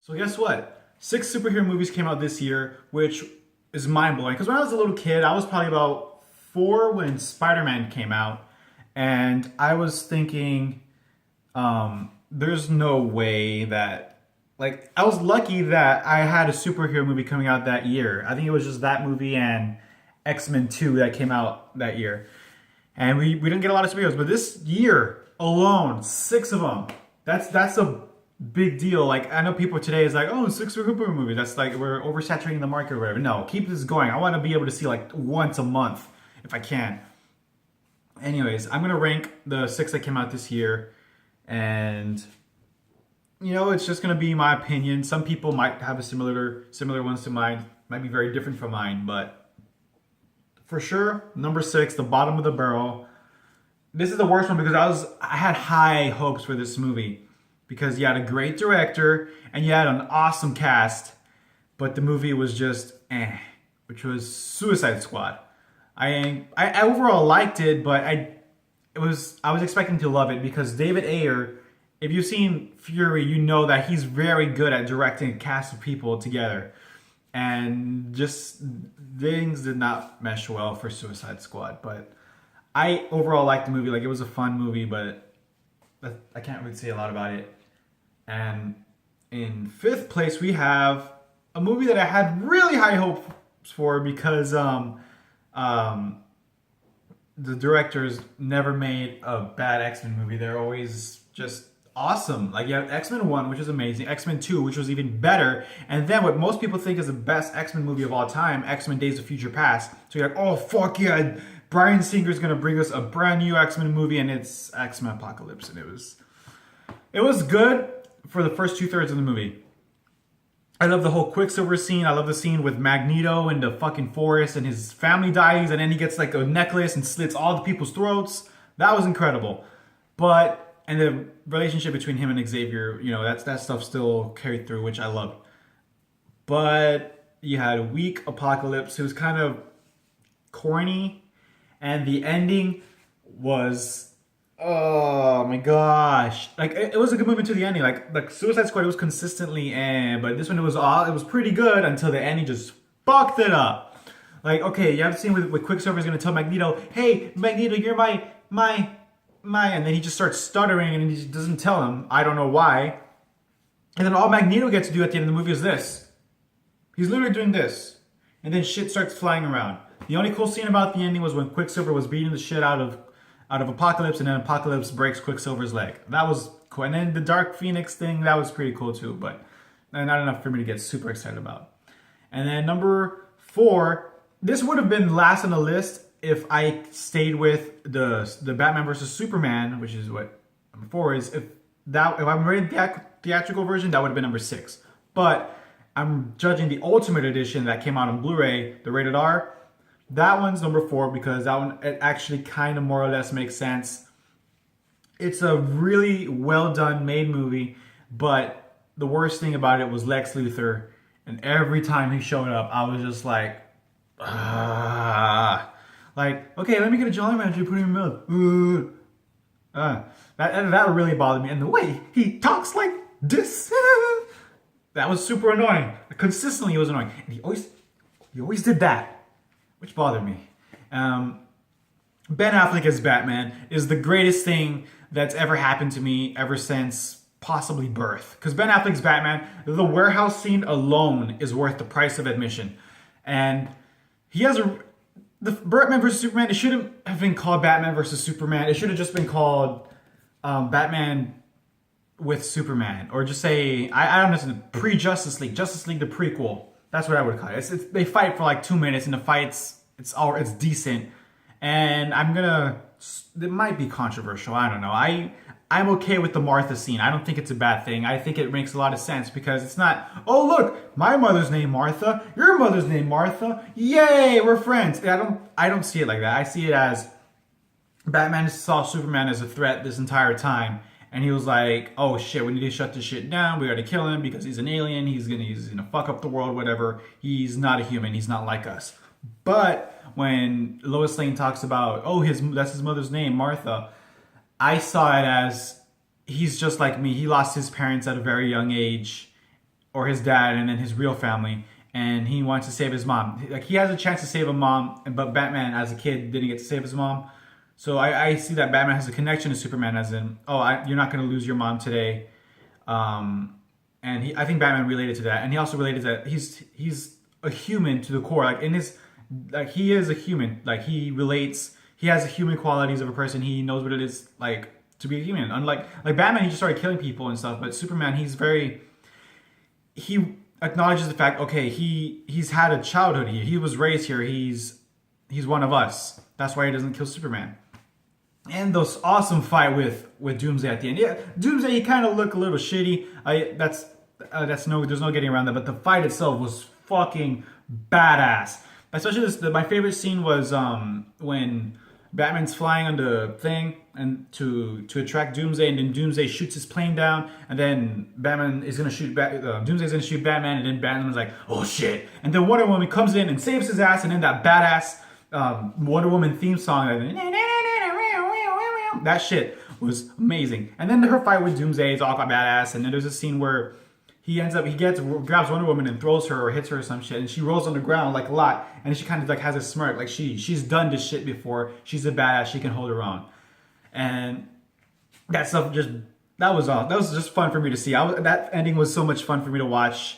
So guess what? Six superhero movies came out this year, which is mind blowing. Because when I was a little kid, I was probably about four when Spider-Man came out, and I was thinking, there's no way that, like, I was lucky that I had a superhero movie coming out that year. I think it was just that movie and X-Men 2 that came out that year. And we didn't get a lot of superheroes, but this year alone, six of them. That's a big deal. Like, I know people today is like, oh, six superhero movie. That's like we're oversaturating the market or whatever. No, keep this going. I want to be able to see like once a month if I can. Anyways, I'm gonna rank the six that came out this year, and it's just gonna be my opinion. Some people might have a similar ones to mine. Might be very different from mine, but for sure, number six, the bottom of the barrel. This is the worst one because I had high hopes for this movie because you had a great director and you had an awesome cast, but the movie was just which was Suicide Squad. I overall liked it, but I was expecting to love it because David Ayer, if you've seen Fury, you know that he's very good at directing a cast of people together. And just things did not mesh well for Suicide Squad. But I overall liked the movie. Like, it was a fun movie, but I can't really say a lot about it. And in fifth place, we have a movie that I had really high hopes for because the directors never made a bad X-Men movie. They're always just awesome. Like, you have X-Men 1, which is amazing, X-Men 2, which was even better, and then what most people think is the best X-Men movie of all time, X-Men Days of Future Past. So you're like, oh, fuck yeah, Bryan Singer's gonna bring us a brand new X-Men movie, and it's X-Men Apocalypse, and it was good for the first two-thirds of the movie. I love the whole Quicksilver scene. I love the scene with Magneto in the fucking forest and his family dies and then he gets like a necklace and slits all the people's throats. That was incredible. And the relationship between him and Xavier, that stuff still carried through, which I loved. But you had a weak Apocalypse. It was kind of corny. And the ending was, oh my gosh. Like, it was a good movie to the ending. Like Suicide Squad, it was consistently but this one it was pretty good until the ending just fucked it up. Like, okay, you have a scene with Quicksilver is gonna tell Magneto, hey, Magneto, you're my, and then he just starts stuttering and he doesn't tell him. I don't know why. And then all Magneto gets to do at the end of the movie is this. He's literally doing this. And then shit starts flying around. The only cool scene about the ending was when Quicksilver was beating the shit out of Apocalypse, and then Apocalypse breaks Quicksilver's leg. That was cool. And then the Dark Phoenix thing, that was pretty cool too, but not enough for me to get super excited about. And then number 4, this would have been last on the list if I stayed with the Batman versus Superman, which is what number 4 is. If I'm rating the theatrical version, that would have been number 6. But I'm judging the Ultimate Edition that came out on Blu-ray, the rated R. That one's number 4 because that one, it actually kind of more or less makes sense. It's a really well done made movie, but the worst thing about it was Lex Luthor. And every time he showed up, I was just like, ah. Like, okay, let me get a Jolly Rancher and put it in milk. That really bothered me. And the way he talks like this, that was super annoying. Consistently, it was annoying. And he always did that, which bothered me. Ben Affleck as Batman is the greatest thing that's ever happened to me ever since possibly birth. Because Ben Affleck's Batman, the warehouse scene alone is worth the price of admission. And he has the Batman versus Superman, it shouldn't have been called Batman versus Superman. It should have just been called Batman with Superman. Or just say, I don't know, pre-Justice League the prequel. That's what I would call it. They fight for like 2 minutes and the fight's it's decent. And it might be controversial, I don't know. I'm okay with the Martha scene. I don't think it's a bad thing. I think it makes a lot of sense because it's not, oh look, my mother's named Martha, your mother's named Martha, yay, we're friends. I don't see it like that. I see it as Batman saw Superman as a threat this entire time, and he was like, oh shit, we need to shut this shit down, we gotta kill him because he's an alien, he's gonna fuck up the world, whatever. He's not a human, he's not like us. But when Lois Lane talks about, oh, that's his mother's name, Martha, I saw it as he's just like me. He lost his parents at a very young age, or his dad, and then his real family, and he wants to save his mom. Like he has a chance to save a mom, but Batman as a kid didn't get to save his mom. So I see that Batman has a connection to Superman, as in, you're not going to lose your mom today. And I think Batman related to that, and he also related that he's a human to the core. Like in his, like he is a human. Like he relates. He has the human qualities of a person. He knows what it is like to be a human. Unlike Batman, he just started killing people and stuff. But Superman, he acknowledges the fact. Okay, he's had a childhood here. He was raised here. He's one of us. That's why he doesn't kill Superman. And those awesome fight with Doomsday at the end. Yeah, Doomsday, he kind of looked a little shitty. There's no getting around that. But the fight itself was fucking badass. Especially my favorite scene was when Batman's flying on the thing and to attract Doomsday, and then Doomsday shoots his plane down, and then Batman is gonna shoot Doomsday's gonna shoot Batman, and then Batman's like, oh shit, and then Wonder Woman comes in and saves his ass, and then that badass Wonder Woman theme song, that shit was amazing. And then her fight with Doomsday is all badass, and then there's a scene where he grabs Wonder Woman and throws her or hits her or some shit, and she rolls on the ground like a lot, and she kind of like has a smirk, like she's done this shit before. She's a badass. She can hold her own, and that stuff that was just fun for me to see. That ending was so much fun for me to watch.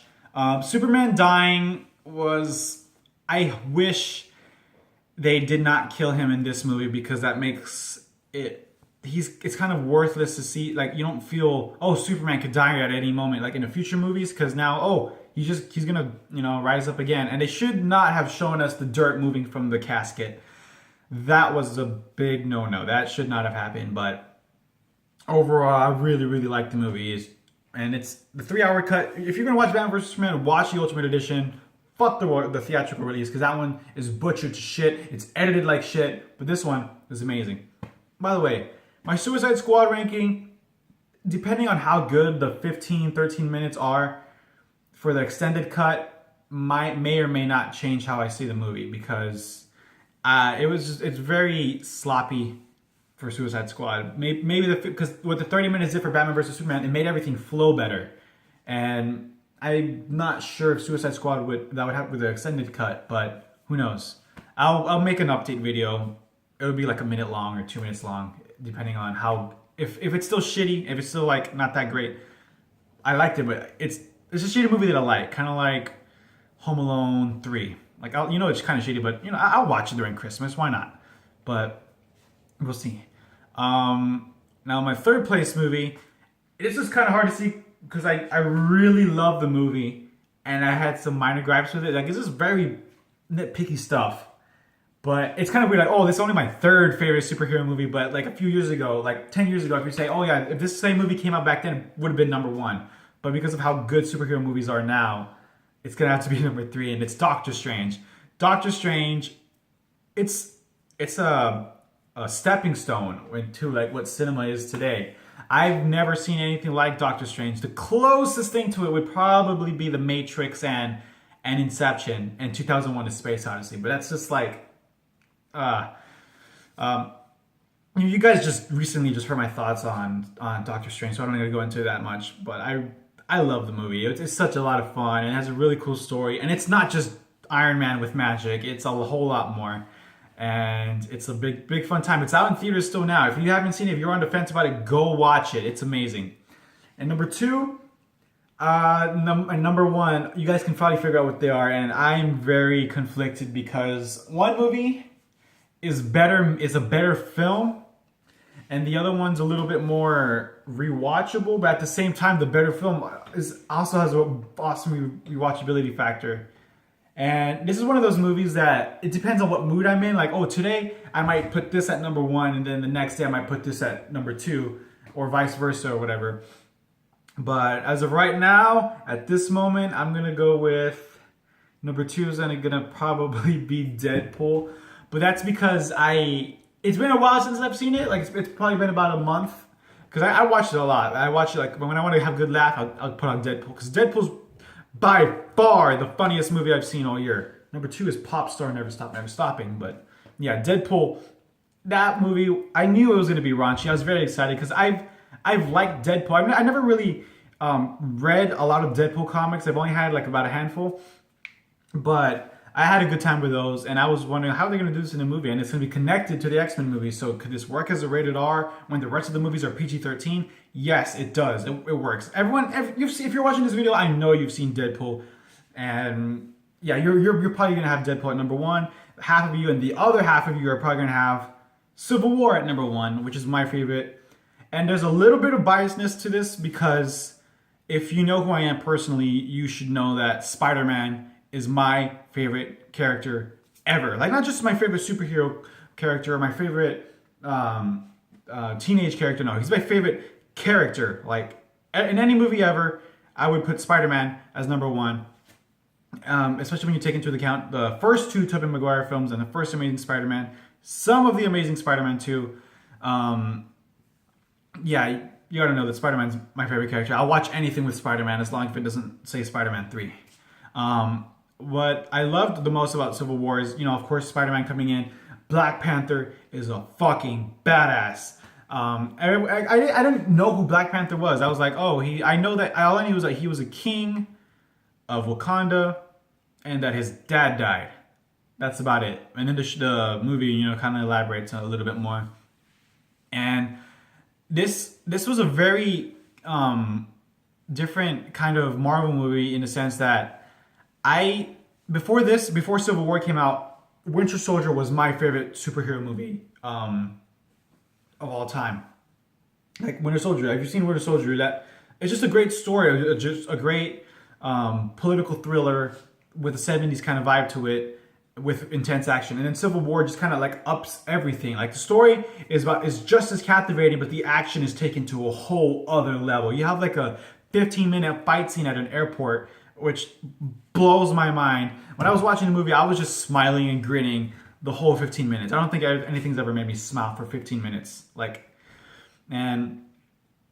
Superman dying was. I wish they did not kill him in this movie, because that makes it. It's kind of worthless to see. Like, you don't feel, Superman could die at any moment, like in the future movies, because now, he's gonna, rise up again. And they should not have shown us the dirt moving from the casket. That was a big no-no. That should not have happened. But overall, I really, really like the movie. And it's the 3-hour cut. If you're gonna watch Batman vs Superman, watch the Ultimate Edition. Fuck the theatrical release, because that one is butchered to shit. It's edited like shit. But this one is amazing. By the way, my Suicide Squad ranking, depending on how good the 13 minutes are for the extended cut, may or may not change how I see the movie, because it's very sloppy for Suicide Squad. Maybe because what the 30 minutes did for Batman vs Superman, it made everything flow better, and I'm not sure if Suicide Squad would happen with the extended cut, but who knows? I'll make an update video. It would be like a minute long or 2 minutes long, depending on how, if it's still shitty, if it's still like not that great. I liked it, but it's a shitty movie that I like, kind of like Home Alone 3. Like, it's kind of shitty, but I'll watch it during Christmas. Why not? But we'll see. Now my third place movie, this is kind of hard to see because I really love the movie, and I had some minor gripes with it. Like, this is very nitpicky stuff. But it's kind of weird, like, this is only my third favorite superhero movie, but like a few years ago, like 10 years ago, if you say, if this same movie came out back then, it would have been number 1. But because of how good superhero movies are now, it's going to have to be number 3, and it's Doctor Strange. Doctor Strange, it's a stepping stone into like what cinema is today. I've never seen anything like Doctor Strange. The closest thing to it would probably be The Matrix and Inception and 2001: A Space Odyssey, but that's just like, you guys just recently heard my thoughts on Doctor Strange, so I'm not going to go into that much, but I love the movie. It's such a lot of fun, and it has a really cool story, and it's not just Iron Man with magic, it's a whole lot more, and it's a big fun time. It's out in theaters still now. If you haven't seen it, if you're on the fence about it, go watch it. It's amazing. And number 2, and number 1, you guys can probably figure out what they are, and I'm very conflicted because one movie is a better film, and the other one's a little bit more rewatchable, but at the same time, the better film also has an awesome rewatchability factor. And this is one of those movies that it depends on what mood I'm in. Like, today I might put this at number 1, and then the next day I might put this at number 2, or vice versa, or whatever. But as of right now, at this moment, I'm gonna go with number 2 is gonna probably be Deadpool. But that's because it's been a while since I've seen it. Like, it's probably been about a month. Because I watched it a lot. I watch it, like, when I want to have a good laugh, I'll put on Deadpool. Because Deadpool's by far the funniest movie I've seen all year. Number 2 is Popstar Never Stop Never Stopping. But yeah, Deadpool, that movie, I knew it was going to be raunchy. I was very excited because I've liked Deadpool. I never really read a lot of Deadpool comics. I've only had like about a handful, but I had a good time with those, and I was wondering how they're going to do this in a movie, and it's going to be connected to the X-Men movie. So could this work as a rated R when the rest of the movies are PG-13? Yes, it does. It works. Everyone, if you're watching this video, I know you've seen Deadpool, and yeah, you're probably going to have Deadpool at number one. Half of you, and the other half of you are probably going to have Civil War at number one, which is my favorite. And there's a little bit of biasness to this because if you know who I am personally, you should know that Spider-Man is my favorite character ever. Like, not just my favorite superhero character or my favorite teenage character. No, he's my favorite character. Like, in any movie ever, I would put Spider-Man as number one. Especially when you take into account the first two Tobey Maguire films and the first Amazing Spider-Man, some of the Amazing Spider-Man 2. Yeah, you gotta know that Spider-Man's my favorite character. I'll watch anything with Spider-Man as long as it doesn't say Spider-Man 3. What I loved the most about Civil War is, of course, Spider-Man coming in. Black Panther is a fucking badass. I didn't know who Black Panther was. I was like, all I knew was that he was a king of Wakanda and that his dad died. That's about it. And then the movie, kind of elaborates a little bit more. And this was a very different kind of Marvel movie in the sense that before Civil War came out, Winter Soldier was my favorite superhero movie of all time. Like Winter Soldier, have you seen Winter Soldier? That it's just a great story, just a great political thriller with a 70s kind of vibe to it, with intense action. And then Civil War just kind of like ups everything. Like the story is just as captivating, but the action is taken to a whole other level. You have like a 15-minute fight scene at an airport, which blows my mind. When I was watching the movie, I was just smiling and grinning the whole 15 minutes. I don't think anything's ever made me smile for 15 minutes. And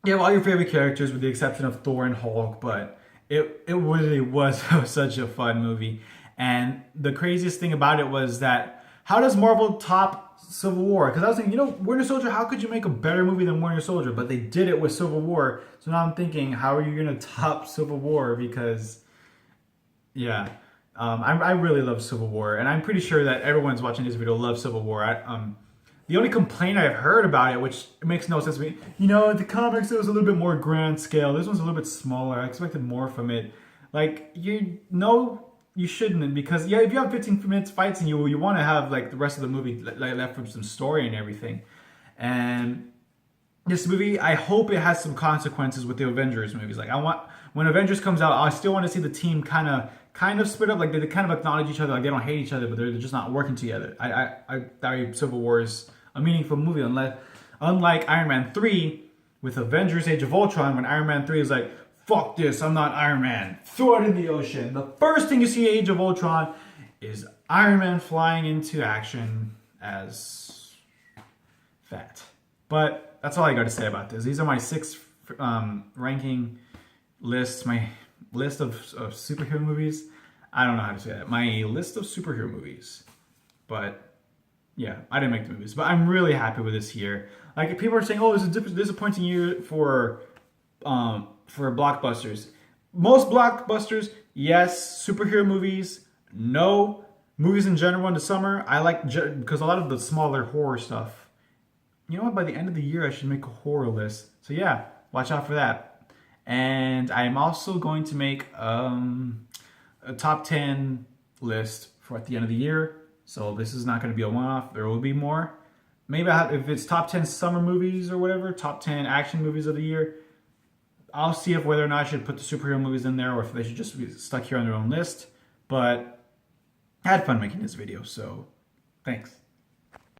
you have all your favorite characters with the exception of Thor and Hulk, but it really was such a fun movie. And the craziest thing about it was that how does Marvel top Civil War? Because I was thinking, Winter Soldier, how could you make a better movie than Winter Soldier? But they did it with Civil War. So now I'm thinking, how are you going to top Civil War? Because, yeah, I really love Civil War. And I'm pretty sure that everyone's watching this video loves Civil War. The only complaint I've heard about it, which makes no sense to me, the comics, it was a little bit more grand scale. This one's a little bit smaller. I expected more from it. You shouldn't, because if you have 15 minutes fights and you want to have like the rest of the movie left with some story and everything. And this movie, I hope it has some consequences with the Avengers movies. When Avengers comes out, I still want to see the team kind of split up. Like they kind of acknowledge each other, like they don't hate each other, but they're just not working together. I thought Civil War is a meaningful movie, unlike Iron Man 3 with Avengers Age of Ultron, when Iron Man 3 is like, fuck this, I'm not Iron Man. Throw it in the ocean. The first thing you see Age of Ultron is Iron Man flying into action as fat. But that's all I got to say about this. These are my 6 ranking lists, my list of superhero movies. I don't know how to say that. My list of superhero movies. But yeah, I didn't make the movies. But I'm really happy with this year. Like, people are saying, it's a disappointing year for blockbusters. Most blockbusters, yes. Superhero movies, no. Movies in general in the summer, I like, because a lot of the smaller horror stuff. You know what? By the end of the year, I should make a horror list. So yeah, watch out for that. And I'm also going to make a top 10 list for at the end of the year. So this is not going to be a one-off. There will be more. Maybe if it's top 10 summer movies or whatever, top 10 action movies of the year, I'll see whether or not I should put the superhero movies in there or if they should just be stuck here on their own list. But I had fun making this video, so thanks.